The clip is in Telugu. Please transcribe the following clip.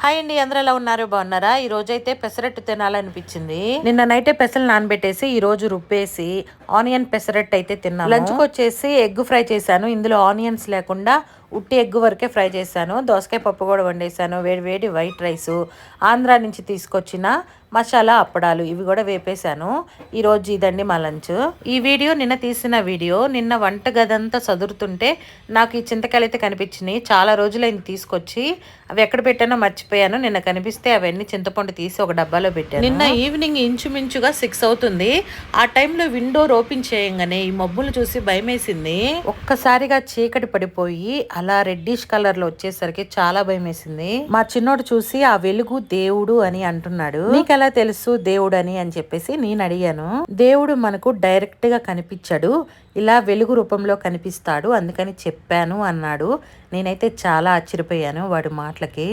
హాయ్ అండి, అందరూ ఎలా ఉన్నారు? బాగున్నారా? ఈ రోజైతే పెసరట్టు తినాలనిపించింది. నిన్న నైటే పెసలు నానబెట్టేసి ఈ రోజు రుబ్బేసి ఆనియన్ పెసరట్టు అయితే తిన్నాను. లంచ్కి వచ్చేసి ఎగ్ ఫ్రై చేశాను. ఇందులో ఆనియన్స్ లేకుండా ఉట్టి ఎగ్ వరకే ఫ్రై చేశాను. దోసకాయ పప్పు కూడా వండేసాను. వేడి వేడి వైట్ రైస్, ఆంధ్రా నుంచి తీసుకొచ్చిన మసాలా అప్పడాలు ఇవి కూడా వేపేశాను. ఈరోజు ఇదండి మా లంచ్. ఈ వీడియో నిన్న తీసిన వీడియో. నిన్న వంట గదంతా సదురుతుంటే నాకు ఈ చింతకాయలు అయితే కనిపించినాయి. చాలా రోజులైంది తీసుకొచ్చి. అవి ఎక్కడ పెట్టానో మర్చిపోయాను. నిన్న కనిపిస్తే అవన్నీ చింతపండు తీసి ఒక డబ్బాలో పెట్టాను. నిన్న ఈవినింగ్ ఇంచుమించుగా 6 అవుతుంది. ఆ టైంలో విండోర్ ఓపెన్ చేయంగానే ఈ మబ్బులు చూసి భయమేసింది. ఒక్కసారిగా చీకటి పడిపోయి అలా రెడ్డిష్ కలర్ లో వచ్చేసరికి చాలా భయం వేసింది. మా చిన్నోడు చూసి ఆ వెలుగు దేవుడు అని అంటున్నాడు. నీకెలా తెలుసు దేవుడు అని చెప్పేసి నేను అడిగాను. దేవుడు మనకు డైరెక్ట్ గా కనిపించాడు, ఇలా వెలుగు రూపంలో కనిపిస్తాడు, అందుకని చెప్పాను అన్నాడు. నేనైతే చాలా ఆశ్చర్యపోయాను వాడి మాటలకి.